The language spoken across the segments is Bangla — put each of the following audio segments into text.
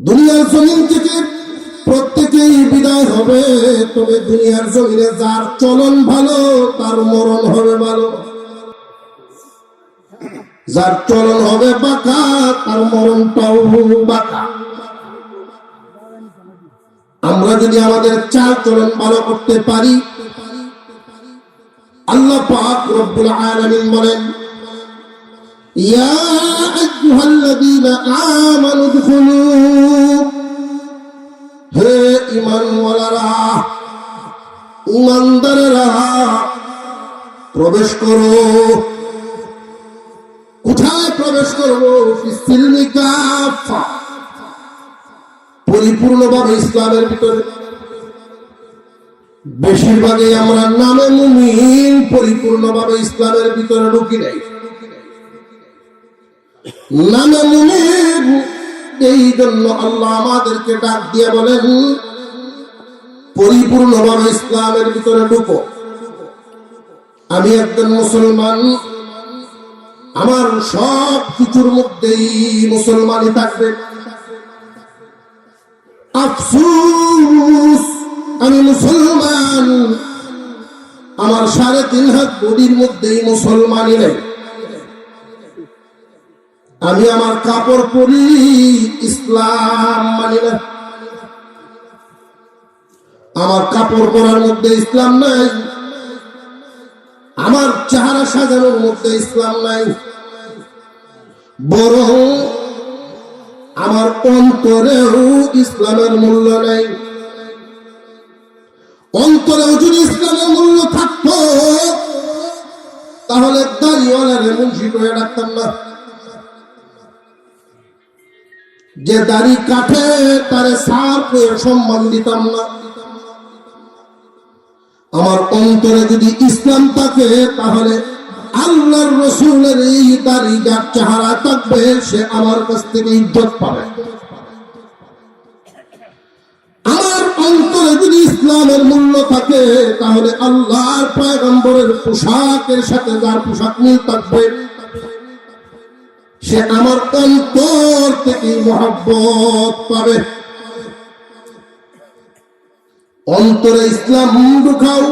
দুনিয়ার জমিন থেকে প্রত্যেকেই বিদায় হবে, তবে দুনিয়ার জমিনে যার চলন ভালো তার মরণ হবে ভালো। যার চলন হবে বাঁকা তার মরণটাও বাঁকা। আমরা যদি আমাদের চাল চলন ভালো করতে পারি, আল্লাহ পাক রব্বুল আলামিন বলেন, ইয়া আইয়ুহাল্লাযীনা আমানু দুখুলু, হে ঈমানওয়ালারা, ঈমানদারেরা প্রবেশ করো। কোথায় প্রবেশ করবো? ফিসসিলমি কাফা, পরিপূর্ণভাবে ইসলামের ভিতরে। বেশিরভাগই আমরা নামে মুমিন, পরিপূর্ণভাবে ইসলামের ভিতরে ঢুকি নাই। নামে মুমিন, এই জন্য আল্লাহ আমাদেরকে ডাক দিয়ে বলেন পরিপূর্ণভাবে ইসলামের ভিতরে ঢুকো। আমি একজন মুসলমান, আমার সব কিছুর মধ্যেই মুসলমানই থাকবে। আফসোস, আমি মুসলমান, আমার 3.5 হাত বডির মধ্যেই মুসলমানই নেই। আমি আমার কাপড় পরি, ইসলাম মানি না। আমার কাপড় পরার মধ্যে ইসলাম নাই, আমার চেহারা সাজানোর মধ্যে ইসলাম নাই। বরং আমার অন্তরেও ইসলামের মূল্য নাই। অন্তরেও যদি ইসলামের মূল্য থাকতো তাহলে দাড়িওয়ালারে মুন্সি করে ডাকতাম না। যে দাড়ি কাটে তারে সার করে সম্মান দিতাম না। আমার অন্তরে যদি ইসলাম থাকে তাহলে আল্লাহর রাসূলের এই দাড়ি যার চেহারা থাকবে সে আমার কাছ থেকে ইজ্জত পাবে। আমার অন্তরে যদি ইসলামের মূল্য থাকে তাহলে আল্লাহর পয়গম্বরের পোশাকের সাথে যার পোশাক মিল থাকবে সে আমার অন্তর থেকে মহব্বত পাবে। অন্তরে ইসলাম ঢুকাও,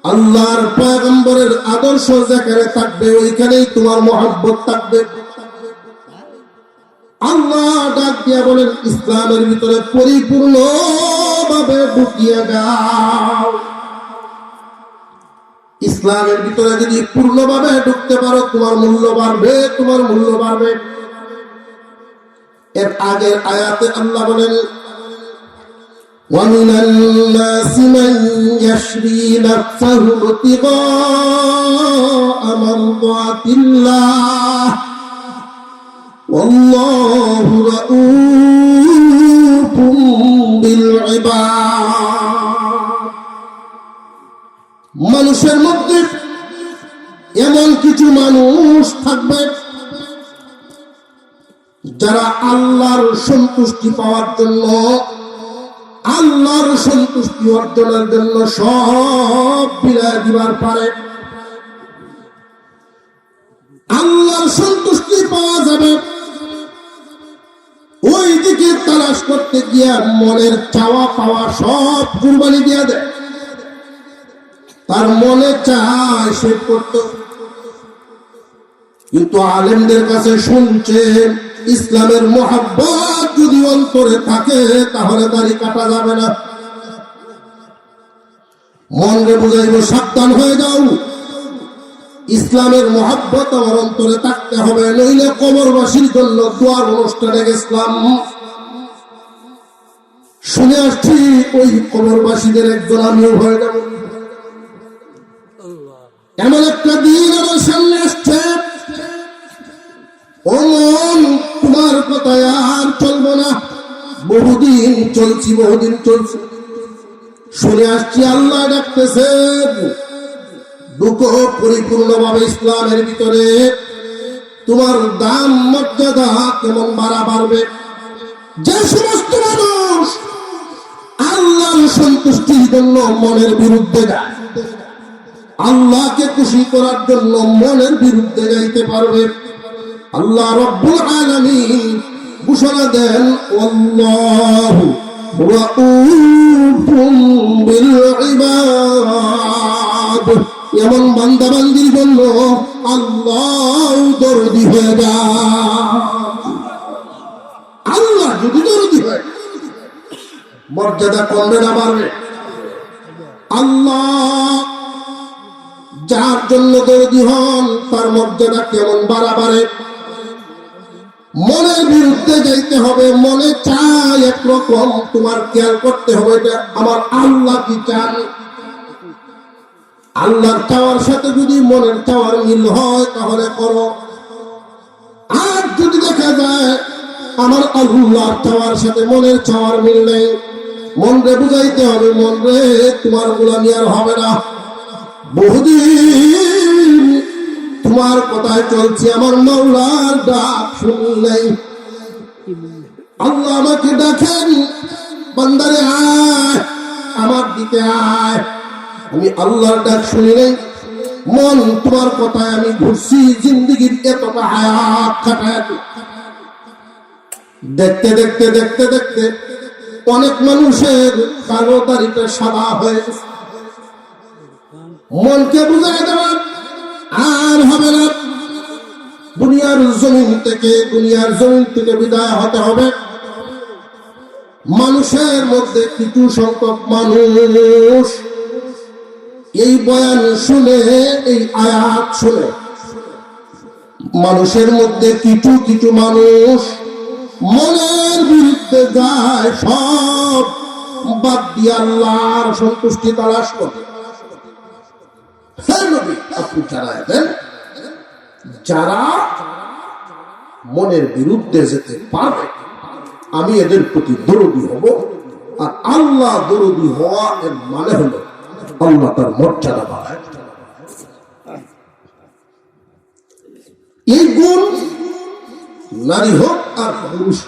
আল্লাহর পয়গম্বরের আদর্শ যেখানে থাকবে ওইখানেই তোমার মহব্বত থাকবে। আল্লাহ ডাক দিয়া বলেন ইসলামের ভিতরে পরিপূর্ণভাবে ঢুকিয়ে যাও। ইসলামের ভিতরে যদি পূর্ণভাবে ঢুকতে পারো তোমার মূল্য বাড়বে, তোমার মূল্য বাড়বে। এর আগের আয়াতে আল্লাহ বলেন وَمِنَ النَّاسِ مَن يَشْرِي نَفْسَهُ ابْتِغَاءَ مَرْضَاتِ اللَّهِ وَاللَّهُ رَءُوفٌ بِالْعِبَادِ। মানুষের মধ্যে এমন কিছু মানুষ থাকবে যারা আল্লাহর সন্তুষ্টি পাওয়ার জন্য, আল্লাহর সন্তুষ্টি অর্জনের জন্য সব বিলায় দিবার পারে। আল্লাহর সন্তুষ্টি পাওয়া যাবে ওই দিকে তালাশ করতে গিয়ে মনের চাওয়া পাওয়া সব কুরবানি দিয়ে দেয়। তার মনে চায় সে করত, কিন্তু আলেমদের কাছে শুনছে ইসলামের মহব্বত যদি অন্তরে থাকে তাহলে দাড়ি কাটা যাবে না। মনকে বুঝাইব সাবধান হয়ে যাও, ইসলামের মহব্বত আমার অন্তরে থাকতে হবে, নইলে কবরবাসীর জন্য দোয়ার অনুষ্ঠানে ইসলাম শুনে আসছি ওই কবরবাসীদের একজন আমিও হয়ে যাব। এমন একটা দিন আমার সামনে আসছে, ও মন তোমার কথায় আর চলবো না। বহুদিন চলছি, বহুদিন চলছি, শুনে আসছি আল্লাহ ডাকতেছে ঢুকো পরিপূর্ণভাবে ইসলামের ভিতরে। তোমার দাম মর্যাদা কেমন বাড়বে। যে সমস্ত মানুষ আল্লাহর সন্তুষ্টির জন্য মনের বিরুদ্ধে যায়, আল্লাহকে খুশি করার জন্য মনের বিরুদ্ধে যাইতে পারবে, আল্লাহ রব্বুল আলামিন ঘোষণা দেন আল্লাহু রাউফুম বিল ইবাদ। এমন বান্দা বান্দির জন্য আল্লাহ দরদি হয়ে যায়। আল্লাহ যদি দরদি হয় মর্যাদা কমবে না বাড়বে? আল্লাহ যার জন্য দরদি হন তার মর্যাদা কেমন বাড়াবাড়ে। মনের বিরুদ্ধে যাইতে হবে, মনে চায় একরকম, তোমার খেয়াল করতে হবে এটা আমার আল্লাহ কি চান। আল্লাহর চাওয়ার সাথে যদি মনের চাওয়ার মিল হয় তাহলে করো। আর যদি দেখা যায় আমার আল্লাহর চাওয়ার সাথে মনের চাওয়ার মিল নেই, মন রে বুঝাইতে হবে, মন রে তোমার গোলামি আর হবে না। বহুদিন তোমার কথায় চলছে, আমার মাওলার ডাক শুনি নাই। আল্লাহ আমাকে ডাকেন, বান্দারে আয় আমার দিকে আয়। আমি আল্লাহর ডাক শুনি নাই, মন তোমার কথায় আমি ঘুরছি, জিন্দগির এতটা হায়াত কাটায়। দেখতে দেখতে দেখতে দেখতে অনেক মানুষের কালো দাড়িটা সাদা হয়ে গেছে। মনকে বুঝাই দেওয়া আর হবে না। দুনিয়ার জমিন থেকে বিদায় হতে হবে। মানুষের মধ্যে কিছু সংখ্যক মানুষ এই বয়ান শুনে, এই আয়াত শুনে, মানুষের মধ্যে কিছু কিছু মানুষ মনের বিরুদ্ধে যায়, সব বাদ দিয়ে আল্লাহর সন্তুষ্টি তালাশ করে। আপনি জানাই দেন যারা মনের বিরুদ্ধে যেতে পারবে আমি এদের প্রতি দরদি হব। আর আল্লাহ দরদি হওয়া এর মানে হলো আল্লাহ তার মর্যাদা বাড়ায়। এই গুণ নারী হোক আর পুরুষ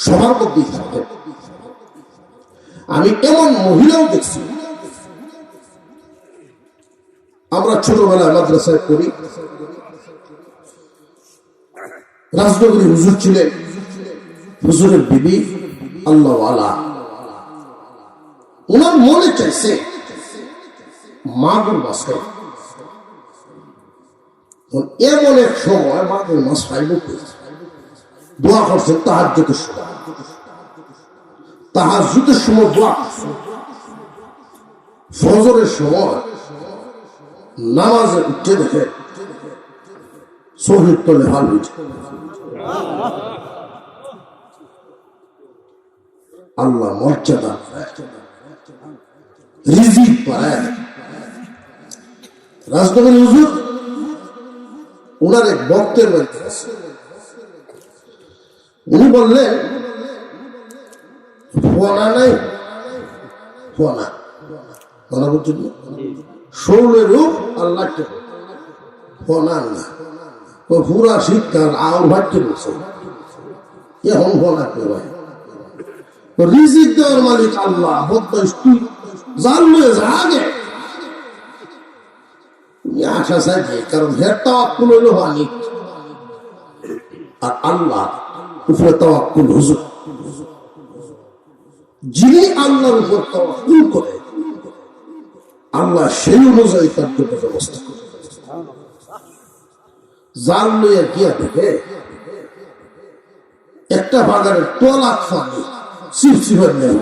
সবার মধ্যেই থাকে। আমি এমন মহিলাও দেখছি, আমরা ছোটবেলায় মাদ্রাসায় পড়ি, রাজনগরী হুজুর ছিলেন, হুজুরের বিবি আল্লাহওয়ালা। ওনার মনে চাইছে মাগুর মাছ খাই। এমন এক সময় মাগুর মাছ খাইব, দোয়া করছেন তাহাজ্জুদের সময়। তাহাজ্জুদের সময় দোয়া করছেন, ফজরের সময় নামাজে উঠে দেখে শহীদ তলে হাল হয়েছে। আল্লাহ মর্যাদা রিজিক পায়। রাজনগরী হুজুর ওনার এক ভক্তের বাড়িতে আছে। উনি বললেন ফোনা নাই, ফোনা ফোনা বুঝছেন না, শৌলের রূপ আল্লাহ ফোনা না, পুরা শীতকাল আউর ভাটকে বলছে এখন ফোনা কে ভাই। রিজিক দেওয়ার মালিক আল্লাহ, বদমাইশ তুই জানলে যা আগে আশা চাই, কারণ হের তাওয়াক্কুল হইল মালিক আর আল্লাহ উপরে তাওয়াক্কুল হুজুর। যিনি আল্লাহর উপর তাওয়াক্কুল করে আল্লাহ সেই অনুযায়ী তার জন্য ব্যবস্থা করে। জাল লইয়া গিয়া দেখে একটা বাগানের তলাক ফানি চিপচিপার নেই,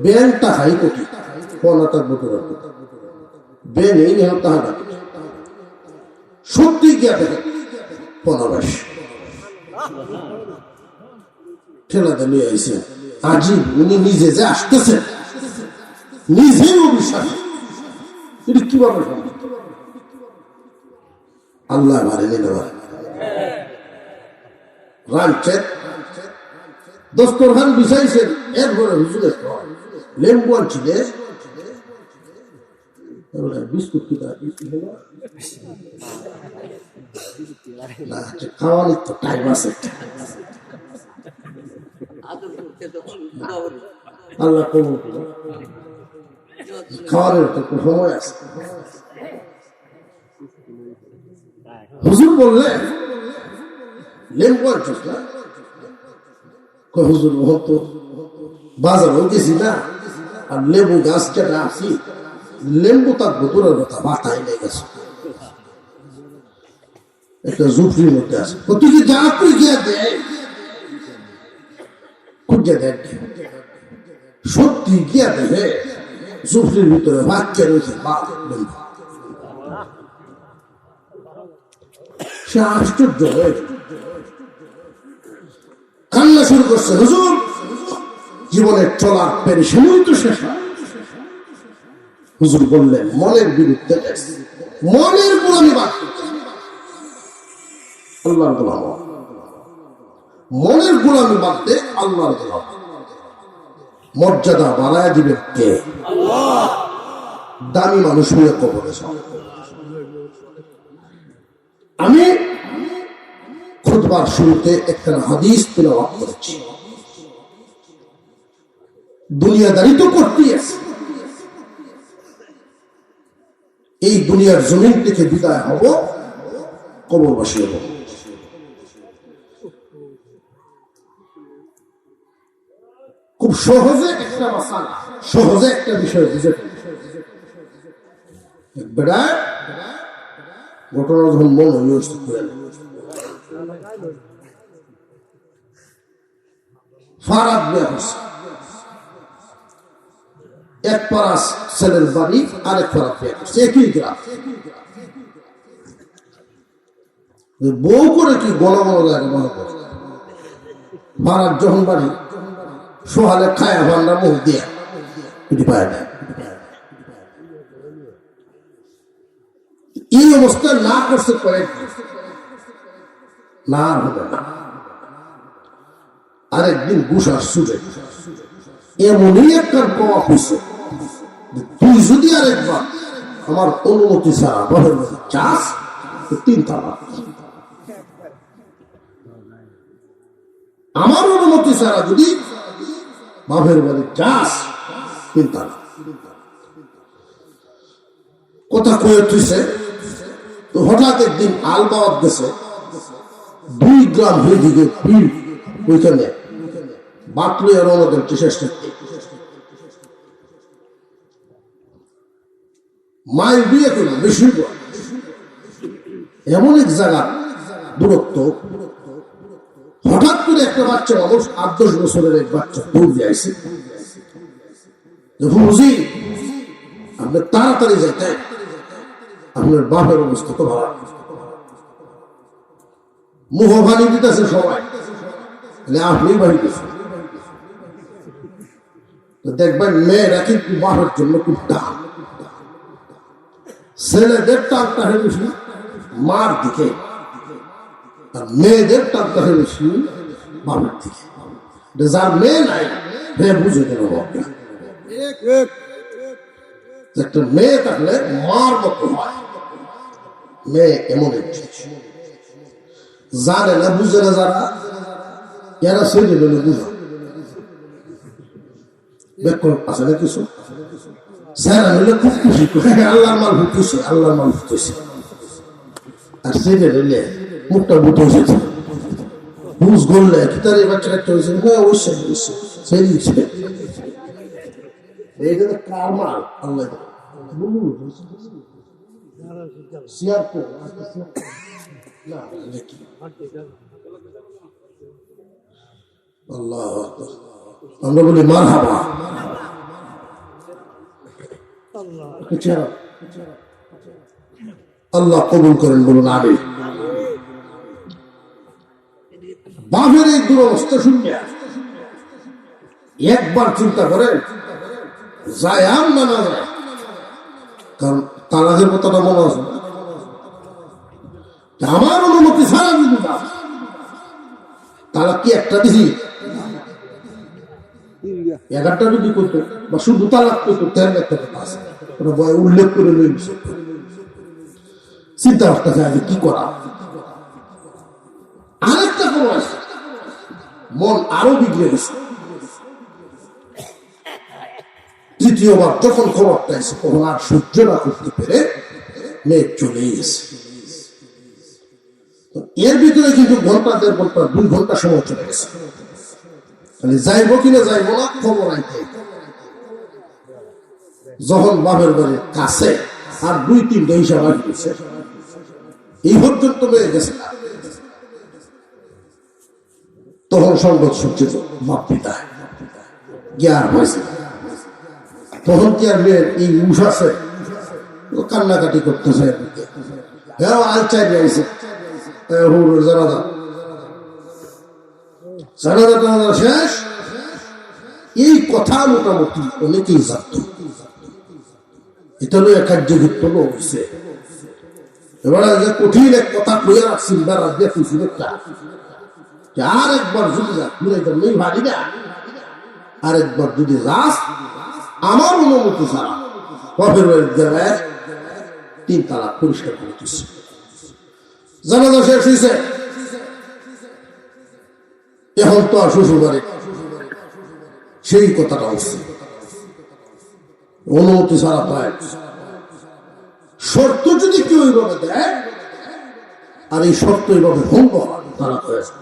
ব্যাংকটা হাই কোটি ফোনা তার বোতল বেন এই নিয়ে তাহারা সত্যি গিয়া দেখে পনাবাস ঠেলাতে নিয়ে আইসে। আজি উনি নিজে যে আসতেছেন নিজেই অবিশ্বাস, এটা কিভাবে আল্লাহ মারে নিতে পারে। রামচের দস্তরখান বিছাইছেন, এরপরে হুজুরের লেম্বু আনছিলে, বিস্কুট খাওয়ানোর তো টাইম আছে, আল্লাহ কবুল করুন, খাওয়ানোর তো সময় আছে। হুজুর বললেন লেম্বু আনছিস না? হুজুর তো বাজারও গেছি না, আর লেবু গাছ যেটা আছি লেম্বু থাকবো দূরের কথা, মাথায় লেগে গেছে একটা ঝুপড়ির মধ্যে আছে। তুই কি যা তুই গিয়ে দেয় খুঁজে দেখ, সত্যি গিয়া দেখে ঝুপড়ির ভিতরে বাচ্চা রয়েছে। সে আশ্চর্য হয়ে কান্না শুরু করছে, হুজুর জীবনের চলার পেরেশানি তো শেষ হয়। হুজুর বললেন মনের বিরুদ্ধে, মনের গোলামি বাদ করছে। আল্লাহর গোলাম, মনের গোলামি বাদ দে, আল্লাহর গোলাম। মর্যাদা বাড়ায় দিবেন কে? আল্লাহ। দামি মানুষ হয়ে কবরে যাও। আমি খুতবার শুরুতে একটা হাদিস তেলাওয়াত করেছি। দুনিয়াদারি তো করতেই আছে, এই দুনিয়ার জমিন থেকে বিদায় হব, কবরবাসী হব। খুব সহজে একটা মাসালা, সহজে একটা বিষয় বুঝে বেড়া ঘটনা যখন মন ফারাদ বিয়া করছে, এক পাড়া ছেলের বাড়ি, আরেক পাড়া বিয়া করছে, একই গ্রাম। বউ করে কি গণ গণ লাগে মনে করে। ফারাদ যখন বাড়ি সোহালে খায়া ভান্ডা মুখ দিয়া এটি পায় না। এই অবস্থা না করছে কয়েক না হবে না। আরেকদিন গুসার সুরে এমনই একটা কওয়া হয়েছে, তুই যদি আরেকবার আমার অনুমতি ছাড়া বাপের বাড়ি চাস, 3 তালাক। আমার অনুমতি ছাড়া যদি বাপের বাড়ি চাস, 3 তালাক। কথা কয়ে তুইছে। তো হঠাৎ একদিন আলবাওয়াত গেছে, 2 গ্রাম হয়ে দিকে ভিড়, ওইখানে বাটলো আর আমাদের চেষ্টা মায়ের বিয়ে করলো বেশি, এমন এক জায়গা দূরত্ব। হঠাৎ করে একটা বাচ্চা মানুষ, 8-10 বছরের এক বাচ্চা দৌড় দিয়ে আসছে, হুজি আপনি তাড়াতাড়ি যাইতে, আপনার বাপের অবস্থা তো ভালো। মুখ ভানি দিতেছে সবাই, আপনি বাড়ি গেছেন। দেখবেন মেয়েরা কিন্তু বাপের জন্য খুব টান, ছেলেদের টানটা বেশি মার দিকে, আর মেয়েদের টানটা বেশি বাপের দিকে। যার মেয়ে নাই সে বুঝে গেল একটা মেয়ে থাকলে মার মতো হয়। মেয়ে এমন জানে না, বুঝে না যারা, এরা সেজে গেলে বুঝে আছে না কিছু। স্যার হইলে খুব খুশি, আল্লাহর মাল ভুতুছে, আল্লাহর মাল ভুতুছে। আর সেজে গেলে মুখটা ভুত হয়েছে, বুঝ গড়লে কি তার এই বাচ্চা কাটতে হয়েছে। হ্যাঁ অবশ্যই অবশ্যই সেই দিচ্ছে, এইটা তো কার মাল আল্লাহ আল্লাহ। আমরা বলি মারহাবা। আল্লাহ কবুল করেন, বলুন আমিন। বাপের এই দুরবস্থা শুনবে একবার চিন্তা করেন, যায় আর না না যায়। কারণ তালাকের কথাটা মনে আছে, আমার অনুমতি ছাড়া যদি না তালাক কি একটা দিছি, 11টা যদি করতো বা শুধু তালাক করতো, তেমন একটা কথা আছে, বয় উল্লেখ করে লই চিন্তা করতেছে আগে কি করা। আরেকটা খবর আছে, মন আরো বিগড়ে গেছে। তৃতীয়বার যখন খবরটা এসে তখন আর সহ্য না করতে পেরে মেয়ে চলেই গেছে। এর ভিতরে কিন্তু ঘন্টা 2 ঘন্টা সময় চলে গেছে। যাইবো কিনা যাইবো না খবর আইতে, যখন বাপের বাড়ির কাছে আর 2-3টা হিসাব আসছে, এই পর্যন্ত হয়ে গেছে, তখন সংবাদ শুনছে বাপ পিতা জ্ঞান হয়েছে। তখন কি আর মেয়ের এই উষ আছে, কান্নাকাটি করতেছে, জানাজা শেষ। এই কথা মোটামুটি অনেকেই জানত, এটা হলো এক কার্যযুক্ত হয়েছে। এবার যে কঠিন এক কথা কইয়া রাখছি, আর একবার যদি ভাবি না, আরেকবার যদি রাস আমার অনুমতি ছাড়া বাপের বাড়ির জায়গায় 3 তালাক পরিষ্কার করে দিচ্ছে। জানাজা শেষ হয়েছে, এখন তো আর শ্বশুর বাড়ি সেই কথাটা হচ্ছে অনুমতি ছাড়া পায়। শর্ত যদি কেউ এইভাবে দেয় আর এই শর্ত এইভাবে ভঙ্গ হয়, তারা হয়েছে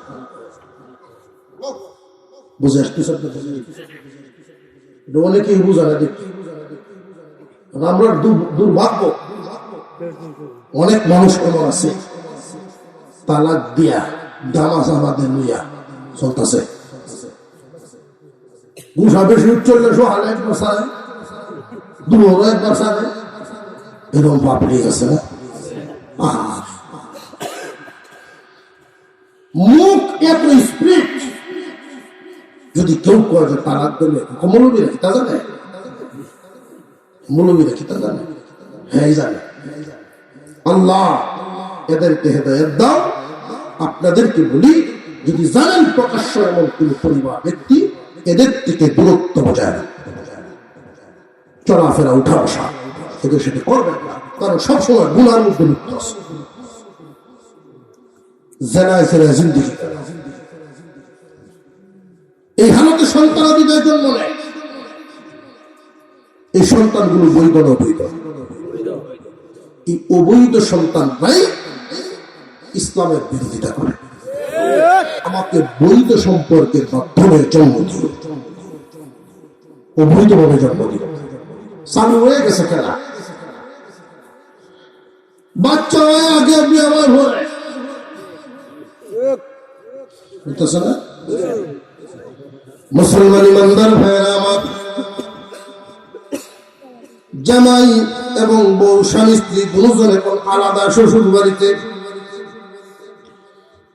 বুঝে আসতেছে, অনেকেই বুঝা না। দেখি আমরা দুর্ভাগ্য, অনেক মানুষ এমন আছে তালাক দিয়া দামাসামাদের লইয়া চলতেছে। গুসা বেশি চললে সোহালে একবার সারে, দুপুরও একবার সারে, এরকম বাপড়ে গেছে না। মুখ এত স্পিড, যদি কেউ কয় যে তালাক দেবে, মৌলবীরা কি তা জানে? মৌলবীরা কি তা জানে? হ্যাঁ জানে। আল্লাহ এদেরকে হেদায়েত দাও। আপনাদেরকে বলি, যদি জানেন প্রকাশ্য এমন কোন পরিবার ব্যক্তি, এদের থেকে দূরত্ব বজায় চলাফেরা উঠা বসা এদের সাথে করবেন না, কারণ সবসময় গুনার মধ্যে লিপ্ত আছে। জেনায় জেনায় জিন্দেগি, এই হালতে সন্তানাদিদের জন্ম নেয়। এই সন্তানগুলো বৈধ না অবৈধ? এই অবৈধ সন্তানরাই ইসলামের বিরোধিতা করে। আমাকে বৈধ সম্পর্কের মাধ্যমে জন্ম দিল, অবৈধভাবে জন্ম দিল, চালু হয়ে গেছে খেলা। বাচ্চা হয়ে আগে আপনি আমার ভরে বুঝতেছে না। মুসলমান ইমানদার ভাইয়েরা আমার, জামাই এবং বউ স্বামী স্ত্রী দুজন এখন আলাদা শ্বশুর বাড়িতে।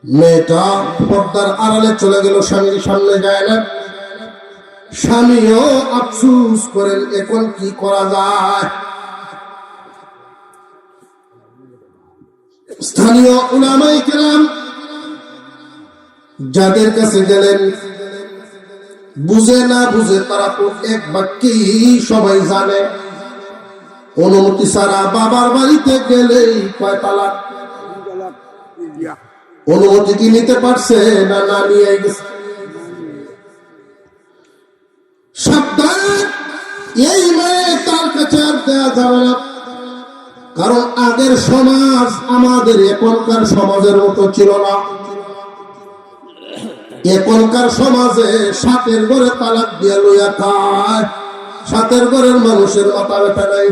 মেয়েটা পর্দার আড়ালে চলে গেল, স্বামীর সামনে যায় না। স্বামীও আফসোস করেন, এখন কি করা যায়। স্থানীয় উলামায়ে কেরাম যাদের কাছে গেলেন, বুঝে না বুঝে তারা তো এক বাক্যেই সবাই জানে, অনুমতি ছাড়া বাবার বাড়িতে গেলেই কয় তালাক। অনুমতি কি নিতে পারছে না না নিয়ে গেছে? সাবধান, এই মেয়ে তার কাছে আর দেওয়া যাবে না। কারণ আগের সমাজ আমাদের এখনকার সমাজের মতো ছিল না। এখনকার সমাজে সাতের ঘরে তালাক দিয়ে লইয়া খায়, সাতের ঘরের মানুষের মাথা ব্যথা নাই।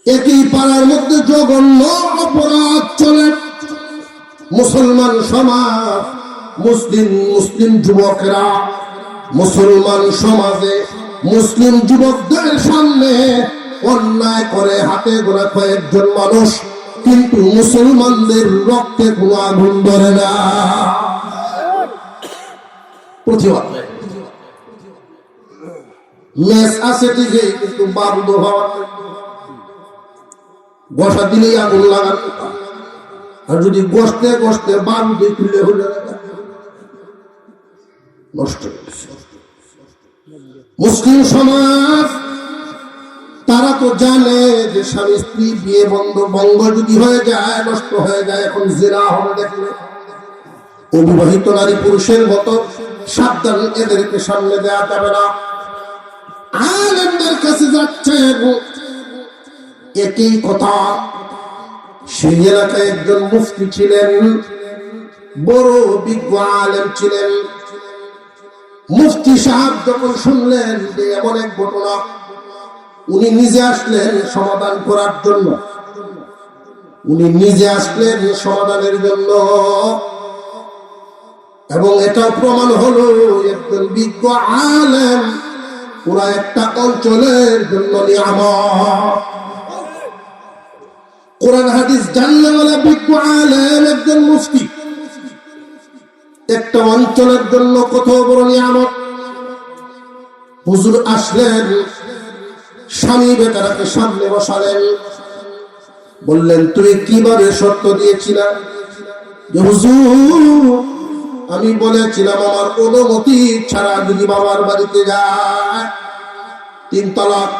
একই পাড়ার মধ্যে জঘন্য অপরাধ চলে। মুসলমান সমাজ, মুসলিম যুবকেরা মুসলমান সমাজে মুসলিম যুবকদের সামনে অন্যায় করে, হাতে গোনা কয়েকজন মানুষ, কিন্তু মুসলমানদের রক্তে কোনো আগুন ধরে না, প্রতিবাদ নেই। মেস আছে ঠিকই, কিন্তু বারুদ হওয়ার বসা দিলেই আগুন লাগার কথা। আর যদি গসতে গসতে বারুদে খুলে হলে নষ্ট। মুসলিম সমাজ তারা তো জানে যে স্বামী স্ত্রী বিয়ে বঙ্গ যদি হয়ে যায়, নষ্ট হয়ে যায়, এখন জিনা হবে। দেখলে অবিবাহিত নারী পুরুষের মতো সাবধান, এদেরকে সামনে দেওয়া যাবে না। আলেমদের কাছে যাচ্ছে একই কথা, সেই এলাকায় একজন মুফতি ছিলেন, বড় বিজ্ঞ আলেম ছিলেন। মুফতি সাহেব যখন শুনলেন যে এমন এক ঘটনা, উনি নিজে আসলেন সমাধান করার জন্য। উনি নিজে আসলেন সমাধানের জন্য, এবং এটা প্রমাণ হলো একজন বিজ্ঞ আলেম পুরা একটা অঞ্চলের জন্য নিয়ামত। কোরআন হাদিস জানলে বলে বিজ্ঞ আলেম একজন মুফতি একটা অঞ্চলের জন্য কত বড় নিয়ামত। হুজুর আসলেন, স্বামী বেচারাকে সামনে বসালেন, বললেন তুমি কিভাবে শর্ত দিয়েছিলা? যে হুজুর, আমি বলেছিলাম আমার অনুমতি ছাড়া যদি বাবার বাড়িতে যায় 3 তালাক।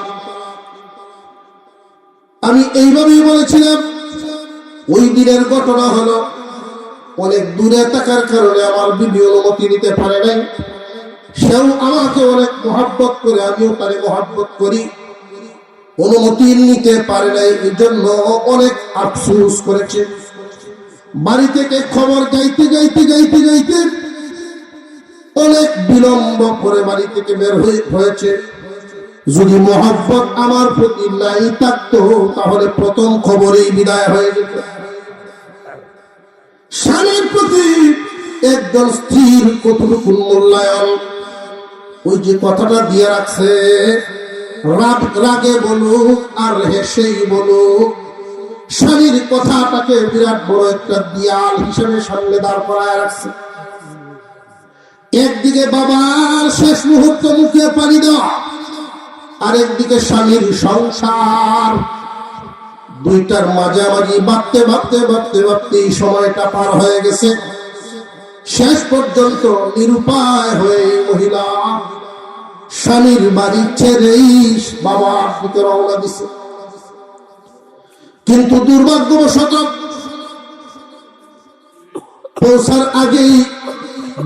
আমি এইভাবেই বলেছিলাম। ওই দিনের ঘটনা হলো, অনেক দূরে থাকার কারণে আমার বিবি অনুমতি নিতে পারে নাই। সেও আমাকে অনেক মহাব্বত করে, আমিও তারে মহাব্বত করি, অনুমতি নিতে পারে নাই। এই জন্য অনেক আফসোস করেছে। বাড়ি থেকে খবর গাইতে গাইতে গাইতে গাইতে অনেক বিলম্ব করে বাড়ি থেকে বের হয়েছে। যদি মহব্বত আমার প্রতি নাই থাকতো তাহলে প্রথম খবরেই বিদায় হয়ে যেত। স্বামীর প্রতি একজন স্ত্রীর কতটুকু মূল্যায়ন, ওই যে কথাটা দিয়ে রাখছে, রাগে বলুক আর হেসেই বলুক, স্বামীর কথাটাকে বিরাট বড় একটা দিয়াল হিসেবে সামনে দাঁড় করায় রাখছে। একদিকে বাবার শেষ মুহূর্ত মুখে পানি দেওয়া, আরেকদিকে স্বামীর সংসার। দুইটার মাঝামাঝি ভাবতে ভাবতে ভাবতে ভাবতে এই সময়টা পার হয়ে গেছে। শেষ পর্যন্ত নিরুপায় হয়ে মহিলা স্বামীর বাড়ি ছেড়েই বাবার দিকে রওনা দিছে। কিন্তু দুর্ভাগ্যবশত পৌঁছার আগেই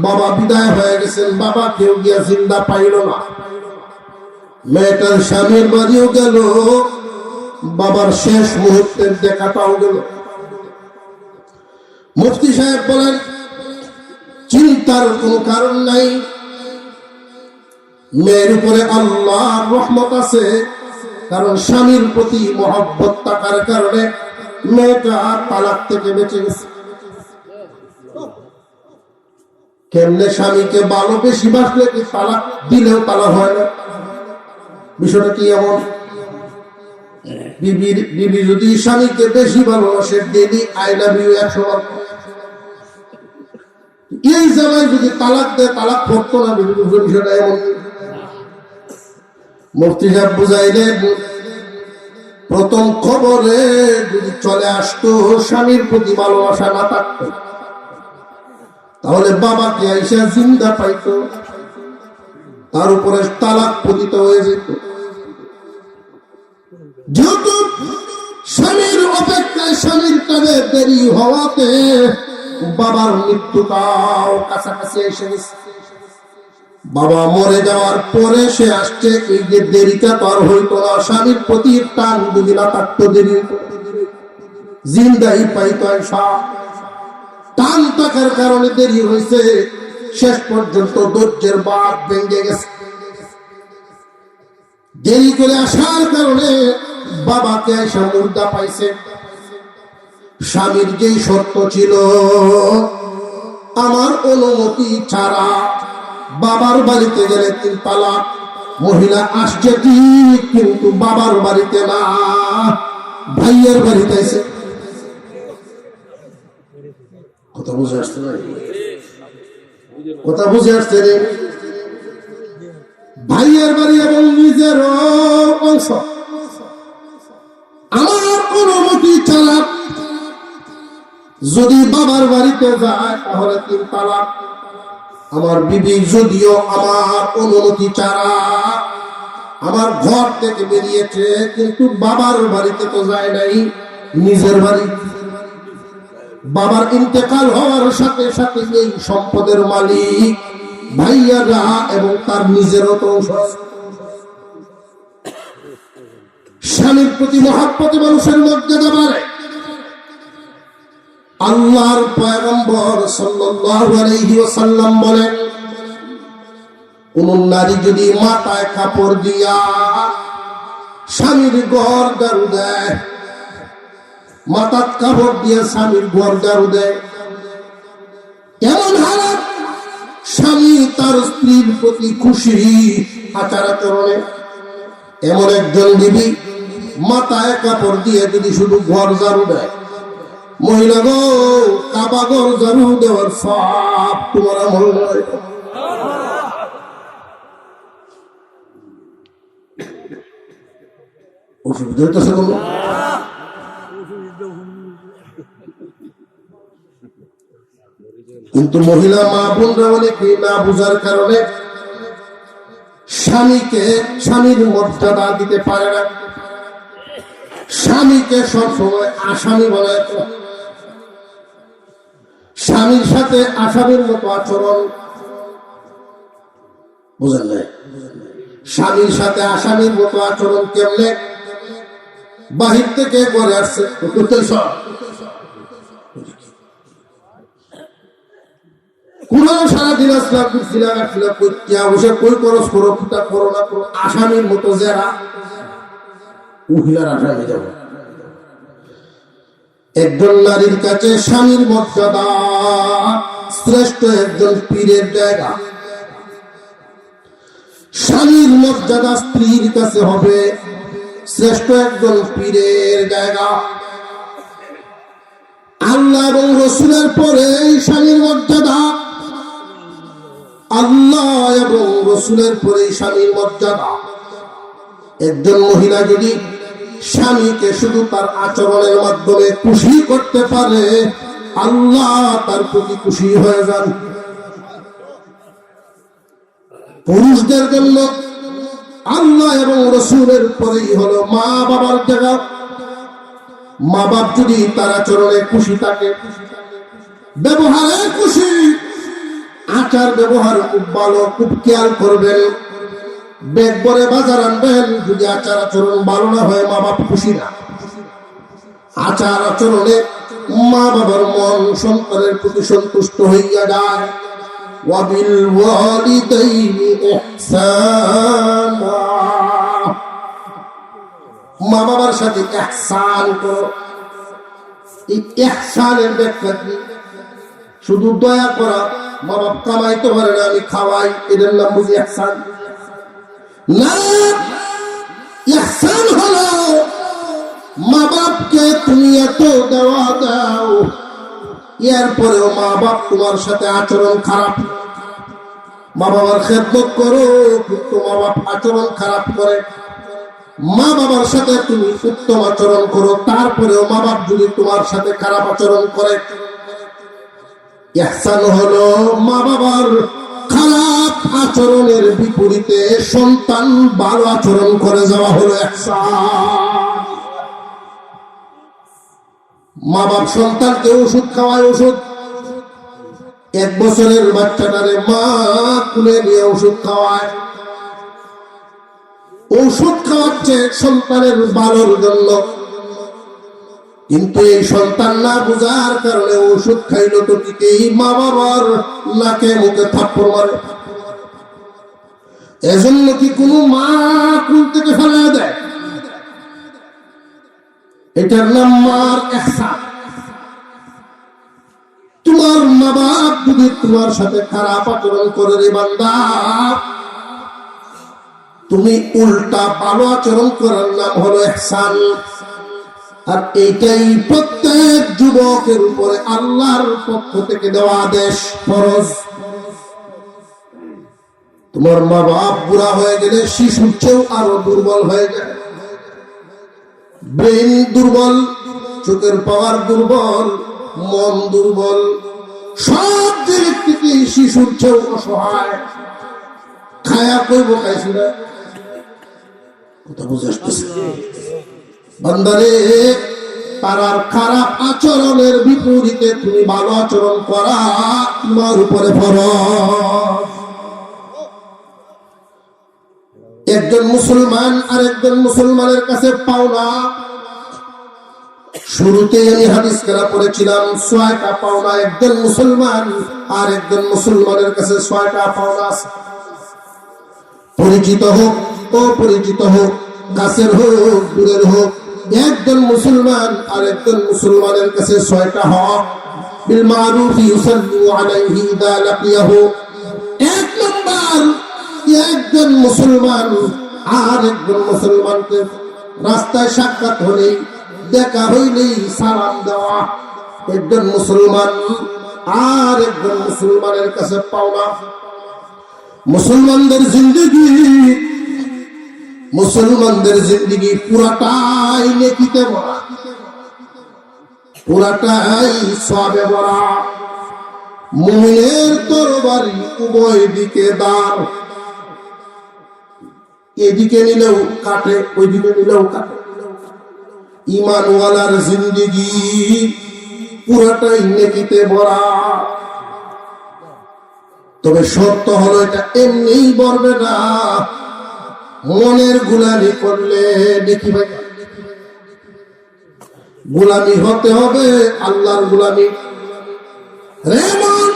বাবা বিদায় হয়ে গেছেন। বাবা কেউ গিয়া জিন্দা পাইল না। মেয়েটার স্বামীর বাড়িও গেল, বাবার শেষ মুহূর্তের দেখাটাও গেল। মুফতি সাহেব বলেন, চিন্তার কোনো কারণ নাই, মেয়ের উপরে আল্লাহর রহমত আছে। কারণ স্বামীর প্রতি মহব্বত থাকার কারণে মেয়েটা তালাক থেকে বেঁচে গেছে। কেমনে স্বামীকে ভালো বেশি বাসলে কি তালাক দিলেও তালাক হয় না? বিষয়টা কি এমন? বিবি যদি স্বামীকে বেশি ভালোবাসে, ডেলি আই লাভ ইউ 100 বার, এই জায়গায় যদি তালাক দেয়, তালাক পড়তো না। বিষয়টা এমন। মুফতি সাহেব বুঝাইলেন, প্রথম খবরে যদি চলে আসতো স্বামীর প্রতি ভালোবাসা না থাকতো, তাহলে বাবাকে আইসা জিন্দা পাইতো, তার উপরে তালাক পতিত হয়ে যেত। যেহেতু স্বামীর অপেক্ষায় স্বামীর কাজে দেরি হওয়াতে বাবার মৃত্যুটাও কাছাকাছি এসে গেছে। বাবা মরে যাওয়ার পরে সে আসছে, এই যে দেরিটা তার হইতো না। স্বামীর প্রতি টান যদি না থাকতো, দেরি জিন্দাই পাইতো। টান থাকার কারণে দেরি হয়েছে। শেষ পর্যন্ত ধৈর্যের বাঁধ ভেঙে গেছে। দেরি করে আসার কারণে বাবাকে এসে মুর্দা পাইছে। স্বামীর যেই শর্ত ছিল, আমার অনুমতি ছাড়া বাবার বাড়িতে গেলে 3 তালাক। মহিলা আসছে ঠিক, কিন্তু বাবার বাড়িতে না, ভাইয়ের বাড়িতে এসে। কথা বুঝে আসছে না? কথা বুঝে আসছে রে? ভাইয়ের বাড়ি এবং নিজের অংশ। আমার অনুমতি ছাড়া যদি বাবার বাড়িতে যায় তাহলে 3 তালাক। আমার বিবি যদিও আমার অনুমতি ছাড়া আমার ঘর থেকে বেরিয়েছে, কিন্তু বাবার বাড়িতে তো যায় নাই, নিজের বাড়ি। বাবার ইন্তেকাল হওয়ার সাথে সাথে এই সম্পদের মালিক ভাইয়ারা এবং তার নিজেরও তো অংশ। স্বামীর প্রতি মহাব্বতে মানুষের মর্যাদা বাড়ে। আল্লাহর পয়গম্বর সাল্লাল্লাহু আলাইহি ওয়াসাল্লাম বলেন, কোন নারী যদি মাথায় কাপড় দিয়া স্বামীর ঘর ঝাড়ু দেয়, মাথার কাপড় দিয়ে স্বামীর ঘর ঝাড়ু দেয়, এমন হালাত স্বামী তার স্ত্রীর প্রতি খুশি আচার আচরণে। এমন একজন বিবি মাথায় কাপড় দিয়ে যদি শুধু ঘর ঝাড়ু দেয়, মহিলা গো, কাবা ঘর ঝাড়ু দেওয়ার সব তোমার আমল নয়। অসুবিধা হইতেছে কোনো? কিন্তু মহিলা মা বোনরা অনেকে না বুঝার কারণে স্বামীর মর্যাদা দিতে পারে না, স্বামীকে সবসময় আসামি বলে, স্বামীর সাথে আসামির মতো আচরণ। বুঝেন নাই? স্বামীর সাথে আসামির মতো আচরণ কেমনে? বাহির থেকে করে আসছে, সারাদিন আসলাম কই করস করো, পিতা করো না করো, আসামির মতো যারা উহিলার আসামি যাব। একজন নারীর কাছে স্বামীর মর্যাদা শ্রেষ্ঠ একজন পীরের জায়গা। স্বামীর মর্যাদা স্ত্রীর কাছে হবে শ্রেষ্ঠ একজন পীরের জায়গা। আল্লাহ এবং রসুলের পরে স্বামীর মর্যাদা, আল্লাহ এবং রসুলের পরে স্বামীর মর্যাদা। একজন মহিলা যদি স্বামীকে শুধু তার আচরণের মাধ্যমে খুশি করতে পারে, আল্লাহ তার প্রতি খুশি হয়ে যান। পুরুষদের জন্য আল্লাহ এবং রসুলের পরেই হলো মা বাবার জায়গা। মা বাপ যদি তার আচরণে খুশি থাকে, ব্যবহারে খুশি, আচার ব্যবহার খুব ভালো, খুব খেয়াল করবেন, ব্যাগ ভরে বাজার আনবেন, যদি আচার আচরণ ভালো না হয় মা বাপ খুশি না। আচার আচরণে মা বাবার মন সন্তানের প্রতি সন্তুষ্ট হইয়া যায়। ওয়াবিল ওয়ালিদাইনি ইহসানা, মা বাবার সাথে ইহসান করো। এই ইহসানের ব্যাখ্যা কি? শুধু দয়া করা, মা বাপ কামাইতে পারে না আমি খাওয়াই, এটার নাম বুঝি ইহসান না। ইহসান হলো মা বাপকে তুমি এত দেওয়া দাও, এরপরেও মা বাপ তোমার সাথে আচরণ খারাপ। মা বাবার খেদমত করো, কিন্তু মা বাপ আচরণ খারাপ করে। মা বাবার সাথে তুমি উত্তম আচরণ করো, তারপরেও মা বাপ যদি তোমার সাথে খারাপ আচরণ করে। ইহসান হলো মা বাবার খারাপ আচরণের বিপরীতে সন্তান ভালো আচরণ করে যাওয়া হলো ইহসান। মা বাপ সন্তানকে ওষুধ খাওয়ায়, ওষুধ 1 বছরের বাচ্চাটারে মা কুলে নিয়ে ওষুধ খাওয়ায়, ওষুধ খাওয়াচ্ছে সন্তানের ভালোর জন্য, কিন্তু এই সন্তান না বুঝার কারণে ওষুধ খাইল তো ঠিকই, মা বাবার নাকে মুখে থাপ্পড় মারে। এজন্য কি কোনো মা কুল থেকে ফেলা দেয়? এটার নাম মার ইহসান। তোমার মা বাপ যদি তোমার সাথে খারাপ আচরণ করে রে বান্দা, তুমি উল্টা ভালো আচরণ করার নাম হলো ইহসান। আর এইটাই প্রত্যেক যুবকের উপরে আল্লাহর পক্ষ থেকে দেওয়া আদেশ, ফরজ। তোমার মা বাপ বুড়া হয়ে গেলে শিশুর চেয়েও আরো দুর্বল হয়ে যায়। ব্রেন দুর্বল, চোখের পাওয়ার দুর্বল, মন দুর্বল, সব দিক থেকে শিশুর চেয়েও অসহায়। খায়া কইব খাইছি না, কথা বুঝে আসতেছে? বান্দারে, তার খারাপ আচরণের বিপরীতে তুমি ভালো আচরণ করা তোমার উপরে ফরজ। একজন মুসলমান আর একজন মুসলমানের কাছে পাওনা, শুরুতেই আমি হাদিস কেনা পড়েছিলাম 6টা পাওনা একজন মুসলমান আর একজন মুসলমানের কাছে 6টা পাওনা আছে। পরিচিত হোক অপরিচিত হোক, কাছের হোক দূরের হোক, একজন মুসলমান আর একজন মুসলমানের কাছে 6টা হক। বিল মারুফ ইউসাল্লু আলাইহি ইযা লাকিয়াহু। এক নাম্বার, একজন মুসলমান আর একজন মুসলমানকে রাস্তায় সাক্ষাৎ হলেই, দেখা হইলেই সালাম দেওয়া। একজন মুসলমান আর একজন মুসলমানের কাছে পাওনা। মুসলমানদের জিন্দেগি পুরাটাই নেকিতে ভরা, পুরাটাই সওয়াবে ভরা। মুমিনের তরবারি উভয় দিকে দাঁড়, এদিকে নিলেও কাটে, ওইদিকে নিলেও কাটে। ঈমানওয়ালার জিন্দেগি পুরাটাই নেকিতে ভরা। তবে শর্ত হলো এটা এমনিই বলবে না, মনের গোলামি করলে নেকি ভাই। গোলামি হতে হবে আল্লাহর গোলামি। রে মন,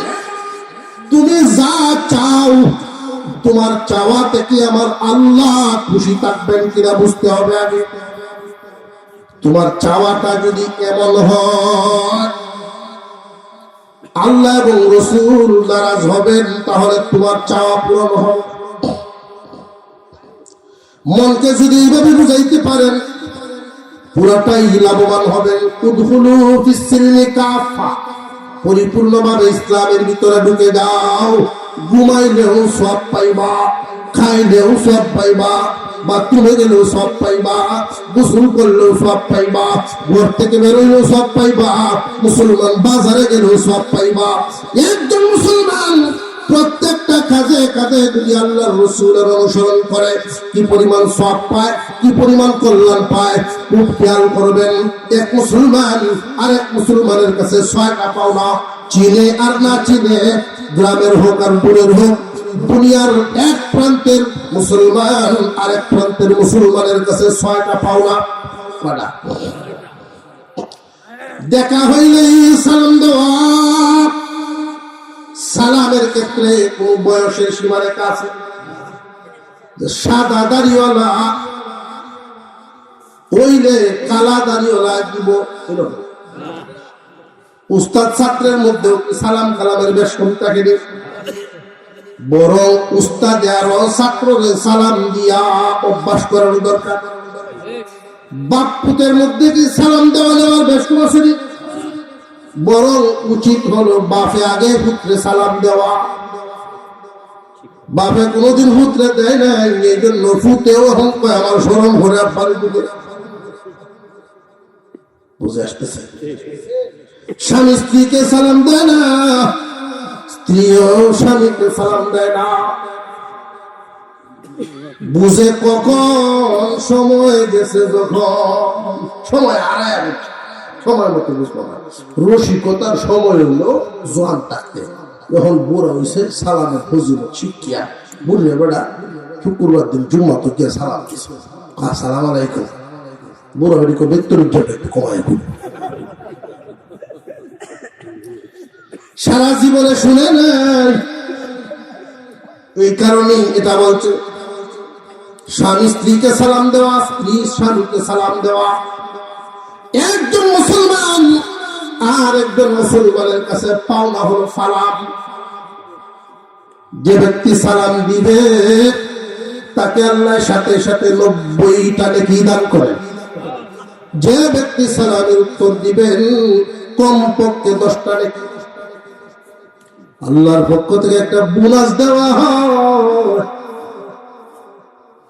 তুমি যা চাও, তোমার চাওয়াতে কি আমার আল্লাহ খুশি থাকবেন কিনা বুঝতে হবে আগে। তোমার চাওয়াটা যদি এমন হয় আল্লাহ এবং রাসূল নারাজ হবেন, তাহলে তোমার চাওয়া পূরণ হবে। মনকে যদি এইভাবে বুঝাইতে পারেন, পুরাটাই লাভবান হবেন। উদখুলু ফিস সিলমি কাফা, পরিপূর্ণভাবে ইসলামের ভিতরে ঢুকে যাও। ঘুমাইলেও সব পাইবা, খাইলেও সব পাইবা, বাথরুমে গেলেও সব পাইবা, গোসল করলেও সব পাইবা, ঘর থেকে বেরোলেও সব পাইবা, মুসলমান বাজারে গেলেও সব পাইবা। একজন মুসলমান প্রত্যেকটা কাজে কাজে যদি আল্লাহর রাসূলের অনুসরণ করে কি পরিমাণ সওয়াব পায়, কি পরিমাণ কল্যাণ পায়, খুব খেয়াল করবেন। এক মুসলমান আর এক মুসলমানের কাছে 6টা পাওনা, চিনে আর না চিনে, গ্রামের হোক আর দূরের হোক, দুনিয়ার এক প্রান্তের মুসলমান আর এক প্রান্তের মুসলমানের কাছে 6টা পাওনা। দেখা হইলেই সালাম দেওয়া। সালামের ক্ষেত্রে কোন বয়সের সীমারেখা আছে? সাদা দাড়িওয়ালা হইলে কালা দাড়িওয়ালা দিব, উস্তাদ ছাত্রের মধ্যে সালাম কালামের বেশ কম থাকে। বরং উস্তাদ আরো ছাত্রকে সালাম দিয়া অভ্যাস করার দরকার। বাপ পুতের মধ্যে কি সালাম দেওয়া যাওয়ার বেশ কম আছে? বরং উচিত হলো বাপে আগে পুত্রে সালাম দেওয়া। বাপে কোনোদিন পুত্রে দেয় নাই, এই জন্য পুতেও এখন আমার শরম ভরে আব্বার দিকে। বুঝে আসতেছে? স্বামী স্ত্রীকে সালাম দেয় না, স্ত্রীও স্বামীকে সালাম দেয় না। বুঝে কখন সময় গেছে, যখন সময় আড়ায় হচ্ছে, সময় মতো বুঝবো না। রসিকতার সময় হলো জোয়ান থাকতে, যখন বুড়া হয়েছে সালামের ফজিলত শিখিয়া বুঝলে বেড়া শুক্রবার দিন জুম্মা তো গিয়ে সালাম দিছে, আসসালাম আলাইকুম। বুড়া বেড়ি বেতন একটু কমায় খুব সারা জীবনে শুনে নাই। এই কারণেই এটা বলছে স্বামী স্ত্রীকে সালাম দেওয়া, স্ত্রী স্বামীকে সালাম দেওয়া। একজন মুসলমান আর একজন মুসলমানের কাছে পাওনা হলো সালাম। যে ব্যক্তি সালাম দিবে তাকে আল্লাহ সাথে সাথে 90টা নেকি দান করেন। যে ব্যক্তি সালামের উত্তর দিবেন কমপক্ষে 10টা নেকি। আল্লাহর পক্ষ থেকে একটা বোনাস দেওয়া হয়।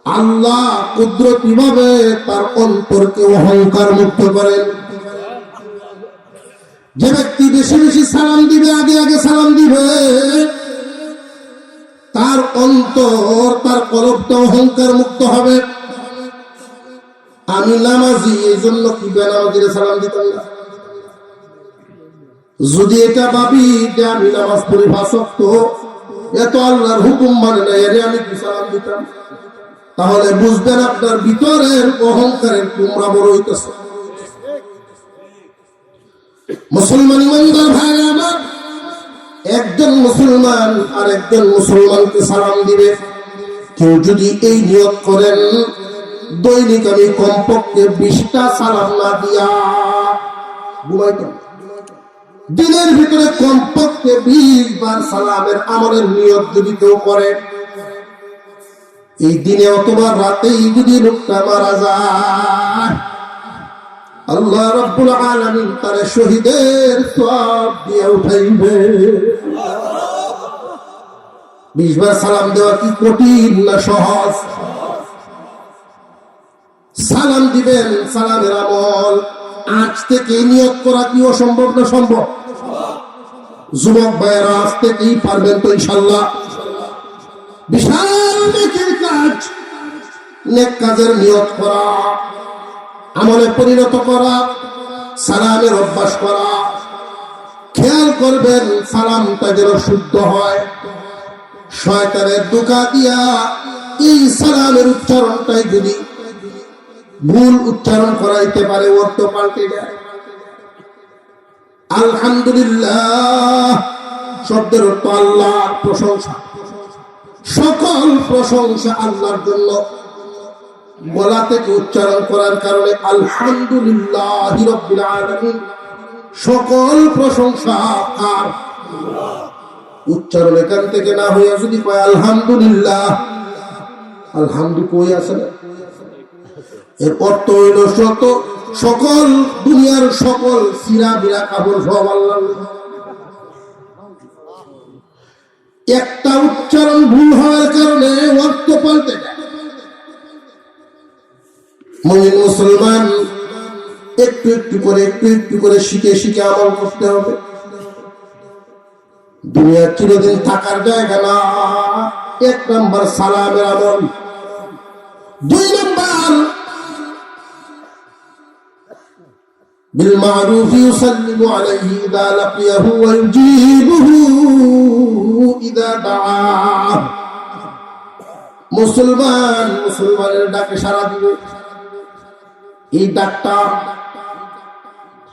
আল্লাহ কুদরতি ভাবে তার অন্তরকে অহংকার মুক্ত করেন। যে ব্যক্তি বেশি বেশি সালাম দিবে, আগে আগে সালাম দিবে, তার অন্তর, তার কলবটা অহংকার মুক্ত হবে। আমি নামাজি, এই জন্য কি বেনামাজিরে সালাম দিতাম না। যদি এটা ভাবি যে আমি নামাজ পড়ি 5 ওয়াক্ত, এত আল্লাহর হুকুম মানে না, এর আমি কি সালাম দিতাম, তাহলে বুঝবেন আপনার ভিতরের অহংকারের কুমড়া বড় হইতেছে। মুসলমান ইমানদার ভাই আমার, একজন মুসলমান আর একজন মুসলমানকে সালাম দিবে, কেউ যদি এই নিয়ত করেন দৈনিক আমি কমপক্ষে 20টা সালাম না দিয়া ঘুমাইতাম, দিনের ভিতরে কমপক্ষে 20 বার সালামের আমলের নিয়ত যদি কেউ করে, এই দিনে অথবা রাতেই যদি লোকটা মারা যায়, আল্লাহ রাব্বুল আলামিন তার শহীদের সওয়াব দিয়ে উঠাইবে। 20 বার সালাম দেওয়া কি কঠিন না সহজ? সালাম দিবেন, সালামের আমল আজ থেকে নিয়ত করা কি অসম্ভব না সম্ভব? যুবক ভাইয়েরা আজ থেকেই পারবেন তো ইনশাআল্লাহ। বিশাল নেকের কাজ, নেক কাজের নিয়ত করা, আমলে পরিণত করা, সালামের অভ্যাস করা। খেয়াল করবেন সালামটা যেন শুদ্ধ হয়, শয়তানের ধোঁকা দিয়া এই সালামের উচ্চারণটাই যদি ভুল উচ্চারণ করাইতে পারে, অর্থ পাল্টে যায়। আলহামদুলিল্লাহ শব্দের অর্থ আল্লাহর প্রশংসা, সকল প্রশংসা আল্লাহর জন্য। গলা থেকে উচ্চারণ করার কারণে আলহামদুলিল্লাহি রাব্বিল আলামিন, সকল প্রশংসা কার? উচ্চারণ এখান থেকে না হইয়া যদি কয় আলহামদুলিল্লাহ, আলহামদু কই আছে না, এর অর্থ হইল সকল দুনিয়ার সকল সিরা বিরা কাপড় সব আল্লাহ। একটা উচ্চারণ ভুল হওয়ার কারণে অর্থ পাল্টে যায়। মুমিন মুসলমান একটু একটু করে শিখে শিখে আমল করতে হবে। দুনিয়া চিরদিন থাকার জায়গা না। 1 নম্বর সালামের আমল। 2 নম্বর بالمعروف يسلم عليه إذا لقيه ويجيبه إذا دعاه। মুসলমানের ডাকে সাড়া দিবে। এই ডাকটা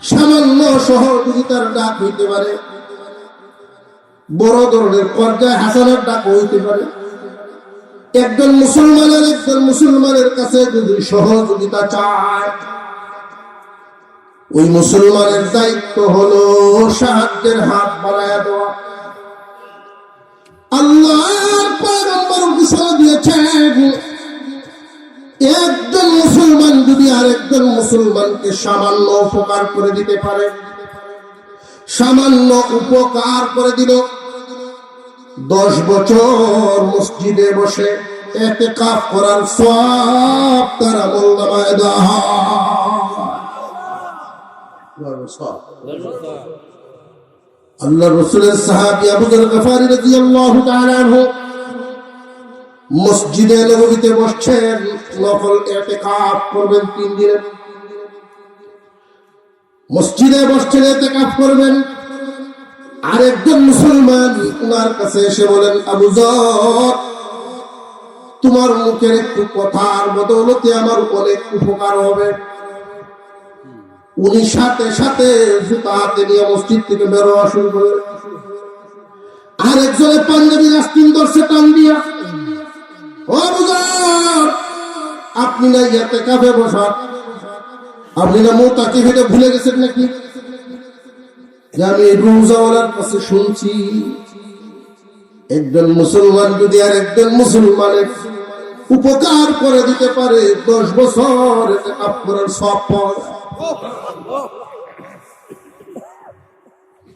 সামান্য সহযোগিতার ডাক হইতে পারে, বড় ধরনের পর্যায়ে হাসানের ডাক হইতে পারে। একজন মুসলমানের কাছে যদি সহযোগিতা চায়, ওই মুসলমানের দায়িত্ব হলো সাহায্যের হাত বাড়ায়া দেওয়া। আল্লাহর পয়গম্বর ঘোষণা দিয়েছেন, একজন মুসলমান যদি আরেকজন মুসলমানকে সামান্য উপকার করে দিতে পারে, সামান্য উপকার করে দিল, 10 বছর মসজিদে বসে ইতিকাফ করার সওয়াব তার আমলনামায় দেওয়া হয়। আল্লাহ রাসূলের সাহাবী আবু যর গফারী রাদিয়াল্লাহু তাআলা আনহু মসজিদে নববীতে বসছেন, নফল ইতিকাফ করবেন 3 দিনের। মসজিদে বসছেন, ইতিকাফ করবেন। আরেকজন মুসলমান ওনার কাছে এসে বলেন, আবু যর, তোমার মুখের একটু কথার বদৌলতে আমার অনেক উপকার হবে। উনি সাথে সাথে জুতা হাতে নিয়ে মসজিদ থেকে বের হওয়া শুরু করে। আরেকজনের পাঞ্জাবির আস্তিন ধরছে টান দিয়া, ও আবু যর, আপনি না ইতিকাফে বসা, আপনি না মুতাকিফে ভুলে গেছেন নাকি? যে আমি রোজাওয়ালার কাছে শুনছি, একজন মুসলমান যদি আর একজন মুসলমানের উপকার করে দিতে পারে, 10 বছর ইতিকাফ করার সওয়াব পাওয়া।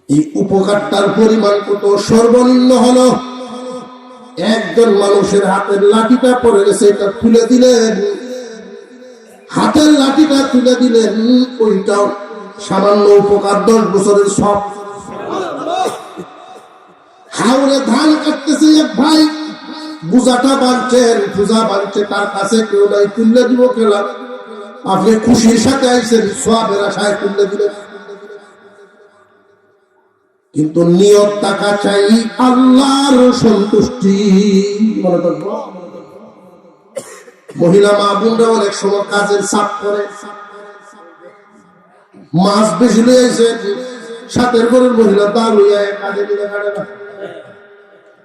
এই উপকারটার পরিমাণ কত? সর্বনিম্ন হলো একজন মানুষের হাতের লাঠিটা পড়ে গেছে, এটা তুলে দিলেন, হাতের লাঠিটা তুলে দিলেন, ওইটাও সামান্য উপকার, 10 বছরের সব। হাওড়ে ধান কাটতেছে এক ভাই, বুঝাটা বাঁধছেন, পূজা বাঁধছে, তার কাছে কেউ নাই, তুলে দিব কেলা, আপনি খুশির সাথে আইছেন, সওয়াবের আশায় তুলে দিলেন। কিন্তু নিয়ত টাকা চাই আল্লাহর সন্তুষ্টি। মনে থাকবো, মহিলা মা বোনরা অনেক সময় কাজের চাপ করে, মাছ বেশি লইছে, সাথের ঘরের মহিলা দাঁড় হইয়া কাঁধে দিলে কাটে না।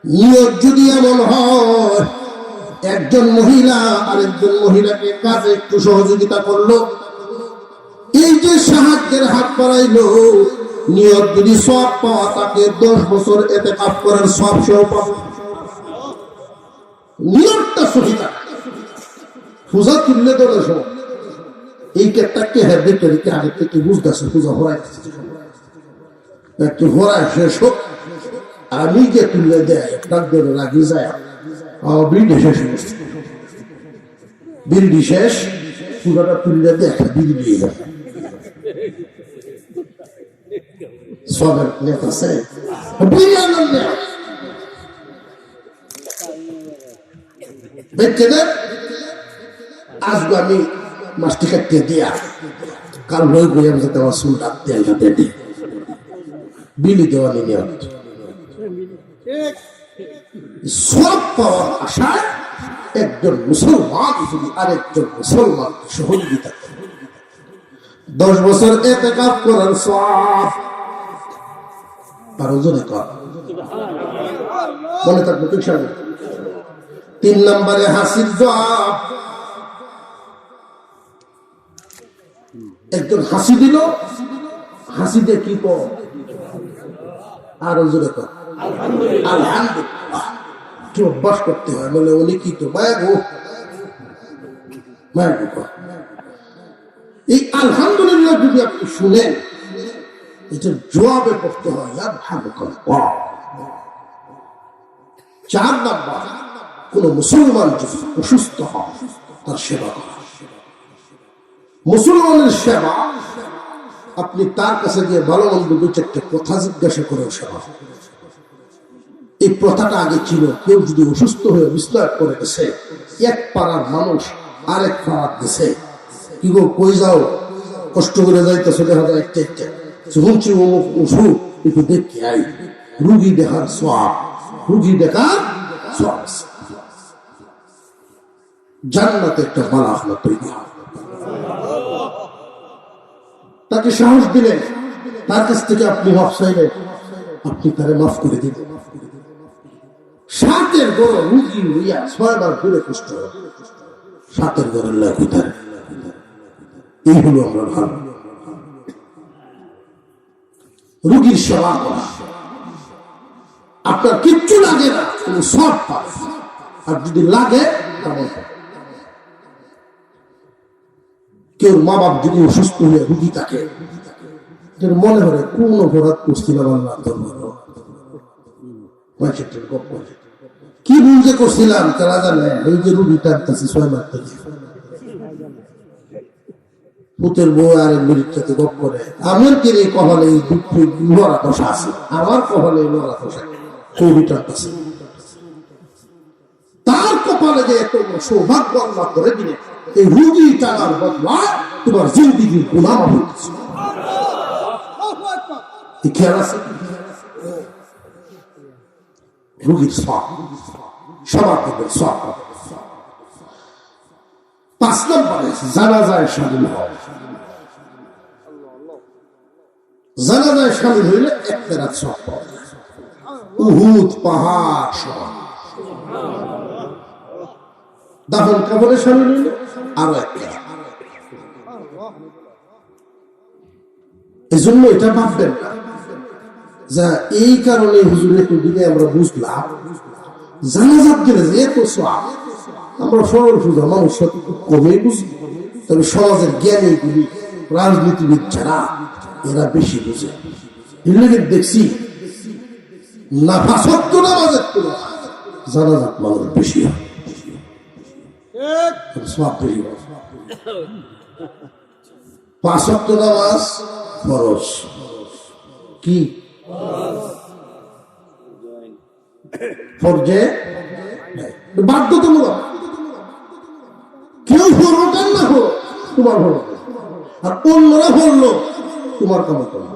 নিয়ত যদি এমন হয়, একজন মহিলা আরেকজন মহিলাকে কাজে একটু সহযোগিতা করলো, এই যে সাহায্যের হাত বাড়াইলো, নিয়ত যদি সব পাওয়া, তাকে 10 বছর এতে কাজ করার সব সেও পাবে। নিয়তটা সহিতা পূজা তুললে তো সময় এই কেটটাকে হ্যাঁ দেখতে দেখতে আগের থেকে বুঝতেছে পূজা হরাই একটু হরাই শেষ হোক, আমি কে তুললে দেয় একটা ধরে রাখি যায়। বিড়ি শেষ বিড়ি শেষ, পুরোটা তুললে দেয় একটা বিড়ি দিয়ে যায়। সবের নেতা আছে আজকে আমি মাছটি কাটতে দিয়া কাল রয়ে গিয়ে যাতে আমার চুলটা তেলটা দেয় বিলি দেওয়া নিয়ম। সব পাওয়ার আশায় একজন মুসলমান যদি আরেকজন মুসলমান সহযোগিতা করে, 10 বছর ইতিকাফ করার সওয়াব আরো জোরে কর, মনে থাকবে তো ইনশাআল্লাহ। 3 নম্বরে হাসির জবাব, একজন হাসি দিল, হাসি দিয়ে কি কর, আরো জোরে কর আলহামদুলিল্লাহ। কি অভ্যাস করতে হয়, বলে উনি কি তো মায়া গো কর। এই আলহামদুলিল্লাহ যদি আপনি শুনেন, এটার জবাবে করতে হয় 4 নম্বর, কোন মুসলমান যদি অসুস্থ হয় তার সেবা করা। মুসলমানের সেবা আপনি তার কাছে গিয়ে ভালো মন্দ 2-4টা কথা জিজ্ঞাসা করে সেবা। এই প্রথাটা আগে ছিল, কেউ যদি অসুস্থ হয়ে বিস্তার করে গেছে, এক পাড়ার মানুষ আরেক পাড়ার গেছে, কি গো কই যাও, কষ্ট করে যাইতেছে, দেখা যায় একটা শুনছি অমুক অসুখ, একটু দেখে আই। রুগী দেখার সওয়াব, রুগী দেখার সওয়াব। জান্নাতে একটা ভালো আখলাক তৈরি হয়। তাকে সাহস দিলেন, তার কাছ থেকে আপনি মাফ চাইলেন, আপনি তারে মাফ করে দিলেন। 7 বড় রুগী হইয়া 6 বার ঘুরে কষ্ট, 7 ঘরের লোক তার। এই হলো আমরা ভালো রুগীর সেবা করা। আপনার কিচ্ছু লাগে না, তুমি সব পাবে, আর যদি লাগে তেমন। কেউ মা বাপ যদি অসুস্থ হয়ে রুগী থাকে, মনে হয় কোন অপরাধ করছিলাম আল্লাহ দরবার, কি বুঝে করছিলাম তারা জানে। এই যে রুগীটার কাছে 6 মাস থেকে পুতের বউ আর মিনিট সাথে গপ করে, আমার কি এই কপালে লড়া দশা আছে, আমার কপালে লড়া দশা রুগীটার কাছে। তার কপালে যে এত সৌভাগ্য আল্লাহ করে দিলে, এই রুগী টাকার বদলা তোমার জিন্দিগির গুনাহ হয়ে গেছে। খেয়াল আছে রুগীর সওয়াব, সবার থেকে সওয়াব। 5 নম্বরে জানাজায় শামিল হওয়া। জানাজায় শামিল হইলে 1 রাত সওয়াব পাওয়া যায়, উহুদ পাহাড় সমান। দাফন কাফনে শামিল হইলে আরো 1 রাত। এই জন্য এটা ভাববেন না যা এই কারণে হুজুরের দিনে আমরা বুঝলাম জানাজাত গেলে যে এত সওয়াব। আমরা সরল সোজা মানুষ কমে বুঝি, তবে সমাজের জ্ঞানীগুলি, রাজনীতিবিদ যারা, এরা বেশি বুঝে। এগুলোকে দেখছি নাফাসত্ব নামাজের তুলনায় জানাজাত মানুষ বেশি হয়, সওয়াব বেশি হয়। 5 ওয়াক্ত নামাজ ফরজ, কি ফরজে বাধ্যতামূলক। কেউ ফরজ না হোক তোমার ফরজ, আর অন্যরা বললো তোমার কামে করো।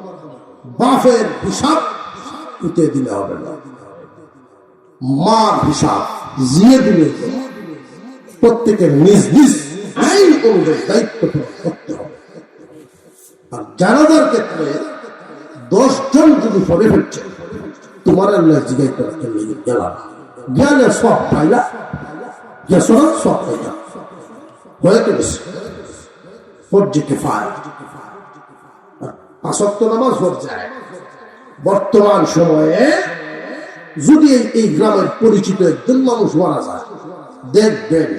বাপের হিসাব উঠে দিলে হবে না, মার হিসাব জিয়ে দিলে প্রত্যেকের নিজ নিজ আইন অনুযায়ী দায়িত্ব করতে হবে। আর জানাজার ক্ষেত্রে 10 জন যদি পড়ে ফেলছে, তোমার আল্লাহ জিগাইতে গেলাম জ্ঞানে সব পাইলা, সব পাইলা হয়ে গেছে ফরজে কিফায়া। 5 ওয়াক্ত নামাজ পড়ায়। বর্তমান সময়ে যদি এই গ্রামের পরিচিত একজন মানুষ মারা যায়, দেখবেন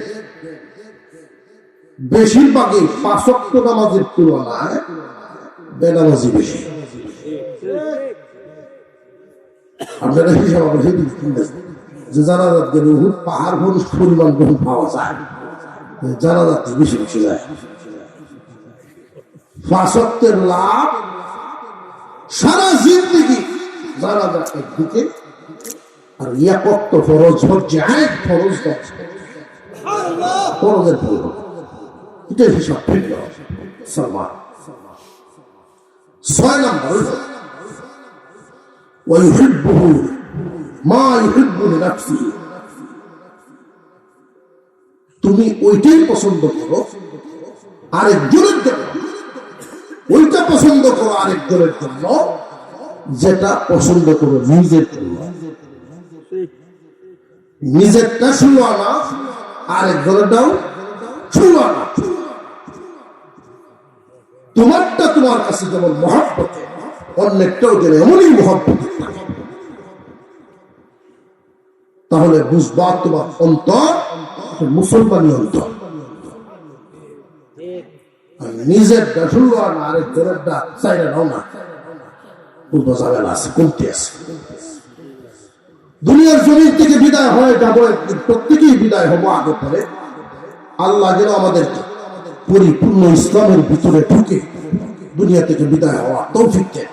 বেশিরভাগই 5 ওয়াক্ত নামাজের তুলনায় বেনামাজি বেশি। আপনারা হিসাব যে জানাজাত গেলে পাহাড় মানুষ পরিমাণ বহু পাওয়া যায়, জানাজাত বেশি বেশি যায়। 5 ওয়াক্তের লাভ সারা জিন্দগি জানাজা একদিকে, আর 1 ওয়াক্ত ফরজ যায়, ফরজের ফল এটা হিসাব ফিরল। সালমান 6 নম্বর ويحبه ما يحب لنفسه। তুমি ওইটাই পছন্দ করো আরেকজনের জন্য, ওইটা পছন্দ করো আরেকজনের জন্য যেটা পছন্দ করো নিজের জন্য। নিজেরটা শুনো না, আরেকজনেরটাও শুনো না। তোমারটা তোমার কাছে যেমন মহব্বতে, অন্যটাও যেন এমনই মহব্বতে। তাহলে বুঝবা তোমার অন্তর মুসলমানি অন্তর। নিজের শুনলো আর আরেকজনের চাইলে নাও না, বুঝবা যাবে না, কমতে আছে। দুনিয়ার জমির থেকে বিদায় হয়ে যাবো একদিন, প্রত্যেকেই বিদায় হবো আগে পরে। আল্লাহ যেন আমাদেরকে পরিপূর্ণ ইসলামের ভিতরে ঢুকে দুনিয়া থেকে বিদায় হওয়া তৌফিক দেন।